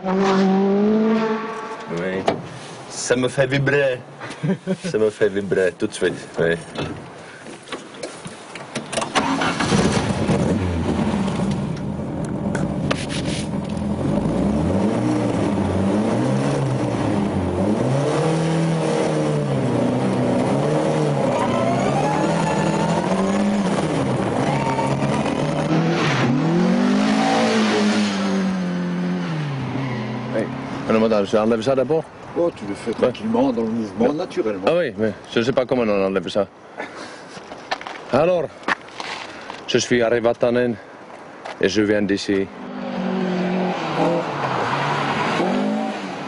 Oui. Ça me fait vibrer. Ça me fait vibrer tout de suite. Oui. Madame, je enlève ça d'abord. Oh, tu le fais tranquillement, dans le mouvement, naturellement. Ah oui, mais je ne sais pas comment on enlève ça. Alors, je suis à Vatanen et je viens d'ici.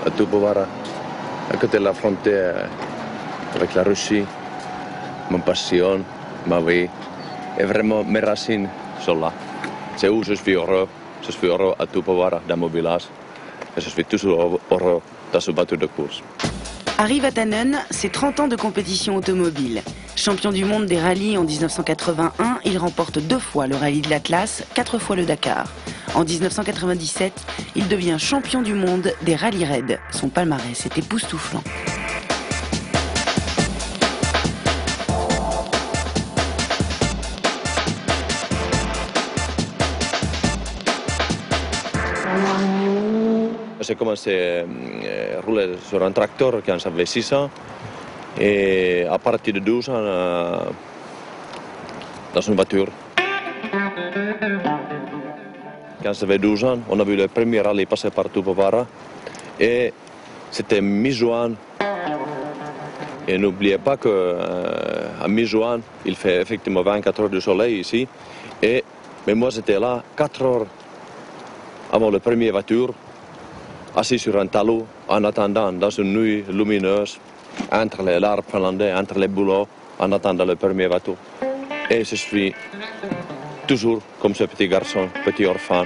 À Tupovara, à côté de la frontière avec la Russie. Mon passion, ma vie, et vraiment mes racines sont là. C'est où je suis heureux. Je suis heureux à Tupovara, dans mon village. Et je suis toujours heureux dans ce bateau de course. Ari Vatanen, c'est 30 ans de compétition automobile. Champion du monde des rallyes en 1981, il remporte 2 fois le rallye de l'Atlas, 4 fois le Dakar. En 1997, il devient champion du monde des rallyes raids. Son palmarès est époustouflant. J'ai commencé à rouler sur un tracteur quand j'avais 6 ans. Et à partir de 12 ans, dans une voiture. Quand j'avais 12 ans, on a vu le premier rallye passer par Tupovara. Et c'était mi-juin. Et n'oubliez pas qu'à mi-juin, il fait effectivement 24 heures de soleil ici. Mais moi, j'étais là 4 heures avant la première voiture, assis sur un talus, en attendant dans une nuit lumineuse, entre les arbres finlandais, entre les bouleaux, en attendant le premier bateau. Et je suis toujours comme ce petit garçon, petit orphan,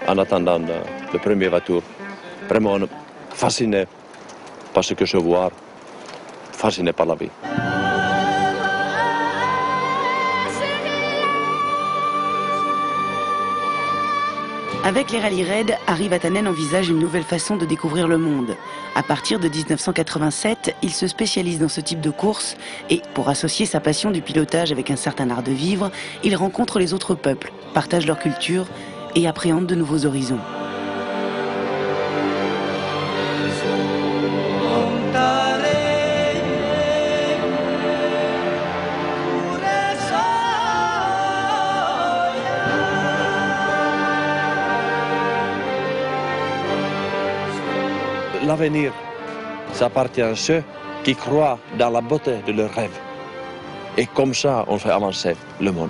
en attendant le premier bateau. Vraiment fasciné par ce que je vois, fasciné par la vie. Avec les rallyes raids, Ari Vatanen envisage une nouvelle façon de découvrir le monde. À partir de 1987, il se spécialise dans ce type de course et, pour associer sa passion du pilotage avec un certain art de vivre, il rencontre les autres peuples, partage leur culture et appréhende de nouveaux horizons. L'avenir, ça appartient à ceux qui croient dans la beauté de leurs rêves. Et comme ça, on fait avancer le monde.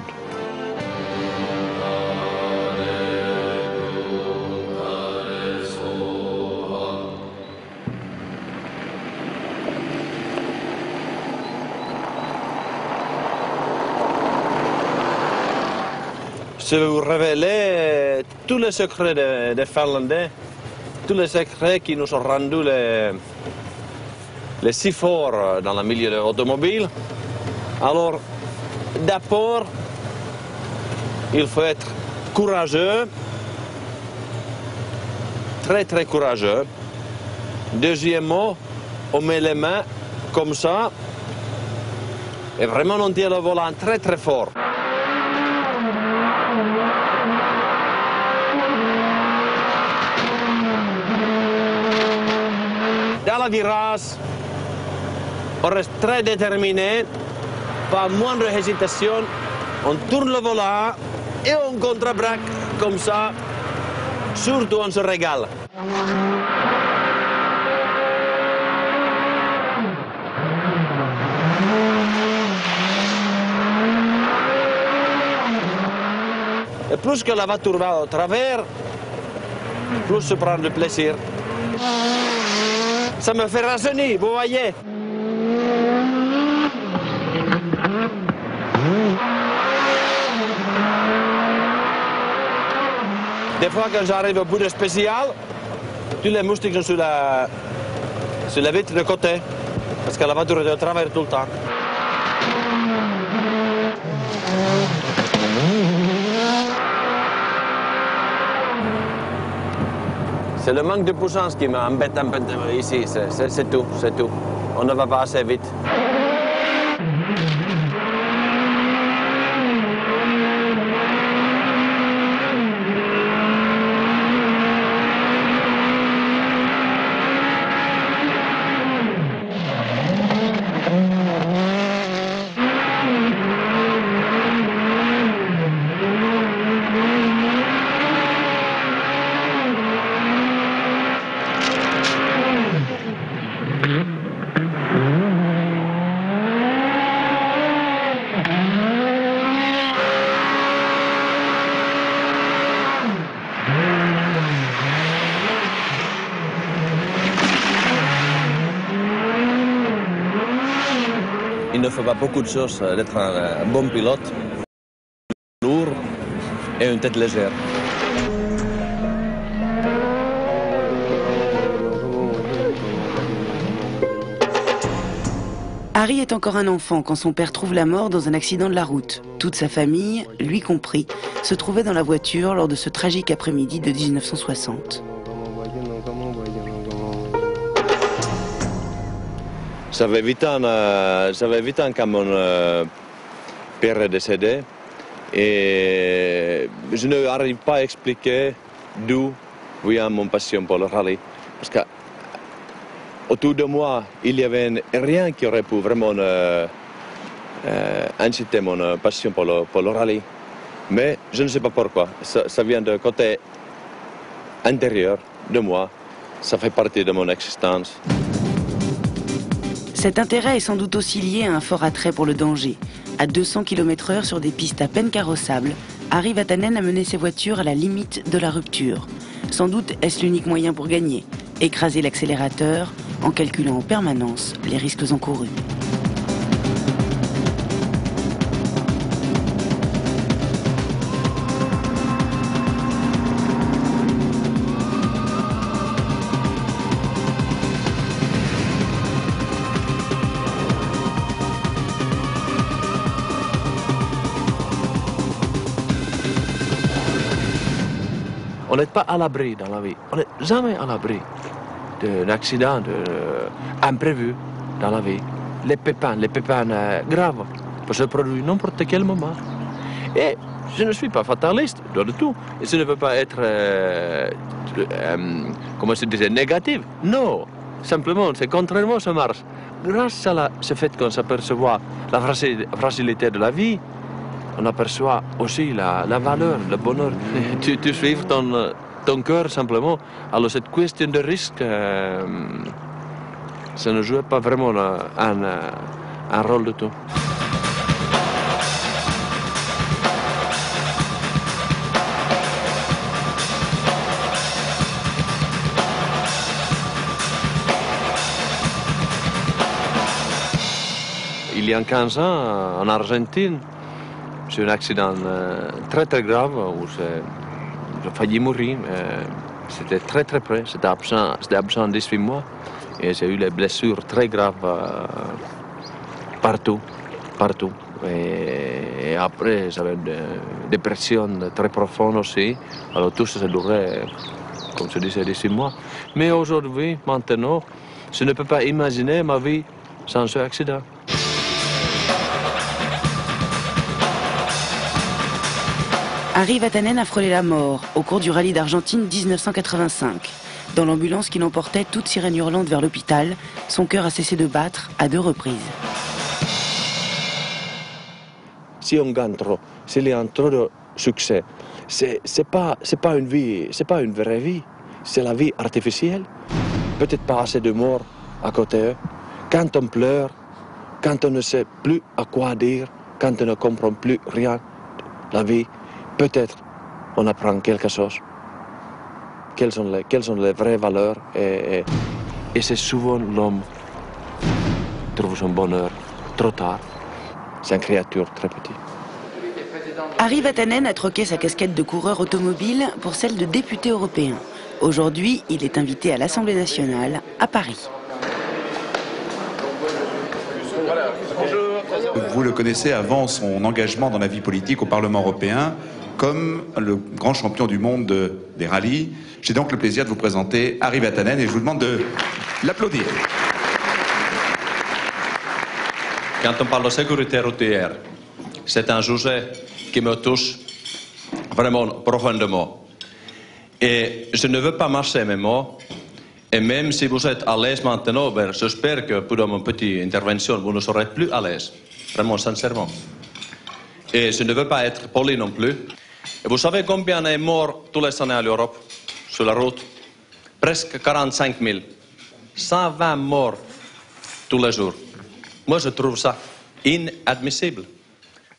Je vais vous révéler tous les secrets des Finlandais. Tous les secrets qui nous ont rendus les si forts dans le milieu de l'automobile. Alors, d'abord, il faut être courageux, très très courageux. Deuxièmement, on met les mains comme ça, et vraiment on tient le volant très très fort. Dans la virage, on reste très déterminé, pas moindre hésitation, on tourne le volant et on contre-braque comme ça, surtout on se régale. Et plus que la voiture va au travers, plus je prends de plaisir. Ça me fait rajeunir, vous voyez. Des fois, quand j'arrive au bout de spécial, tous les moustiques sont sur la vitre de côté, parce que la voiture est au travers tout le temps. C'est le manque de puissance qui m'embête un peu ici, c'est tout, c'est tout. On ne va pas assez vite. Il ne faut pas beaucoup de choses d'être un bon pilote, lourd et une tête légère. Harry est encore un enfant quand son père trouve la mort dans un accident de la route. Toute sa famille, lui compris, se trouvait dans la voiture lors de ce tragique après-midi de 1960. Ça fait 8 ans quand mon père est décédé et je n'arrive pas à expliquer d'où vient mon passion pour le rallye. Parce qu'autour de moi, il n'y avait rien qui aurait pu vraiment inciter mon passion pour le rallye. Mais je ne sais pas pourquoi. Ça vient du côté intérieur de moi. Ça fait partie de mon existence. Cet intérêt est sans doute aussi lié à un fort attrait pour le danger. À 200 km/h sur des pistes à peine carrossables, Harry Vatanen a mené ses voitures à la limite de la rupture. Sans doute est-ce l'unique moyen pour gagner, écraser l'accélérateur en calculant en permanence les risques encourus. On n'est pas à l'abri dans la vie. On n'est jamais à l'abri d'un accident imprévu dans la vie. Les pépins graves peuvent se produire n'importe quel moment. Et je ne suis pas fataliste, pas du tout. Et je ne veux pas être, comment se disait, négatif. Non, simplement, c'est contrairement ça marche. Grâce à ce fait qu'on s'aperçoit la fragilité de la vie, on aperçoit aussi la valeur, le bonheur. Tu suives ton cœur simplement. Alors cette question de risque, ça ne joue pas vraiment un rôle du tout. Il y a 15 ans, en Argentine, c'est un accident très très grave où j'ai failli mourir. C'était très très près, j'étais absent 18 mois et j'ai eu des blessures très graves partout. Et après, j'avais une dépression très profonde aussi. Alors tout ça, ça durait, comme je disais, 18 mois. Mais aujourd'hui, maintenant, je ne peux pas imaginer ma vie sans ce accident. Harry Vatanen a frôlé la mort au cours du rallye d'Argentine 1985. Dans l'ambulance qui l'emportait toute sirène hurlante vers l'hôpital, son cœur a cessé de battre à 2 reprises. Si on gagne trop, s'il y a trop de succès, c'est pas une vie, c'est pas une vraie vie, c'est la vie artificielle. Peut-être pas assez de morts à côté. Quand on pleure, quand on ne sait plus à quoi dire, quand on ne comprend plus rien, la vie, peut-être on apprend quelque chose. Quelles sont les vraies valeurs et c'est souvent l'homme trouve son bonheur trop tard. C'est une créature très petite. Harry Vatanen a troqué sa casquette de coureur automobile pour celle de député européen. Aujourd'hui, il est invité à l'Assemblée nationale à Paris. Vous le connaissez avant son engagement dans la vie politique au Parlement européen. comme le grand champion du monde des rallyes. J'ai donc le plaisir de vous présenter Harry Vatanen et je vous demande de l'applaudir. Quand on parle de sécurité routière, c'est un sujet qui me touche vraiment profondément. Et je ne veux pas marcher mes mots. Et même si vous êtes à l'aise maintenant, j'espère que pendant mon petite intervention, vous ne serez plus à l'aise. Vraiment, sincèrement. Et je ne veux pas être poli non plus. Et vous savez combien est mort tous les années en Europe, sur la route? Presque 45 000. 120 morts tous les jours. Moi, je trouve ça inadmissible.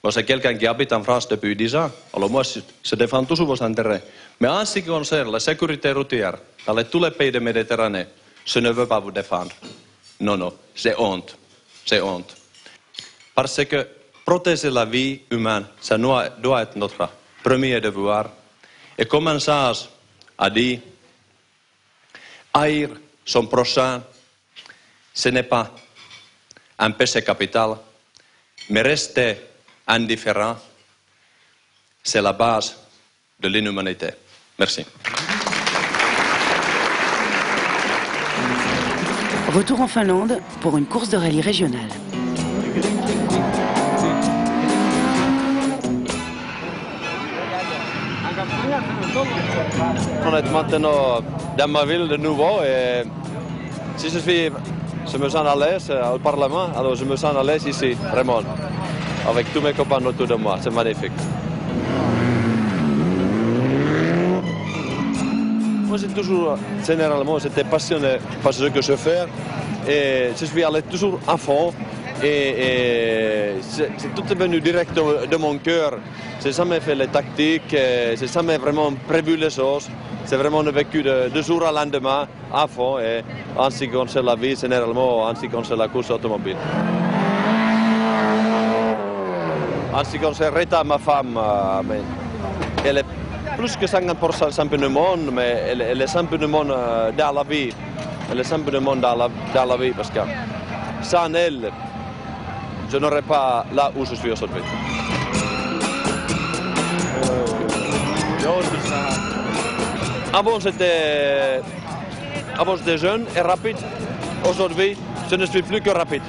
Moi, c'est quelqu'un qui habite en France depuis 10 ans. Alors moi, je défends toujours vos intérêts. Mais en ce qui concerne la sécurité routière, dans tous les pays de Méditerranée, je ne veux pas vous défendre. Non, non, c'est honte. C'est honte. Parce que protéger la vie humaine, ça doit être notre premier devoir. Et comme un sage a dit, haïr son prochain, ce n'est pas un péché capital, mais rester indifférent, c'est la base de l'inhumanité. Merci. Retour en Finlande pour une course de rallye régionale. On est maintenant dans ma ville de nouveau et si je me sens à l'aise au Parlement, alors je me sens à l'aise ici, vraiment, avec tous mes copains autour de moi, c'est magnifique. Moi, j'ai toujours, généralement, j'étais passionné par ce que je fais et je suis allé toujours à fond et c'est tout venu direct de mon cœur. J'ai jamais fait les tactiques, j'ai jamais vraiment prévu les choses. C'est vraiment vécu de jour au lendemain à fond et en ce qui concerne la vie, généralement, en ce qui concerne la course automobile. En ce qui concerne Rita, ma femme, elle est plus que 50% champion du monde, mais elle est champion du monde dans la vie. Elle est champion du monde dans la vie parce que sans elle, je n'aurais pas là où je suis aujourd'hui. Avant j'étais jeune et rapide. Aujourd'hui, je ne suis plus que rapide.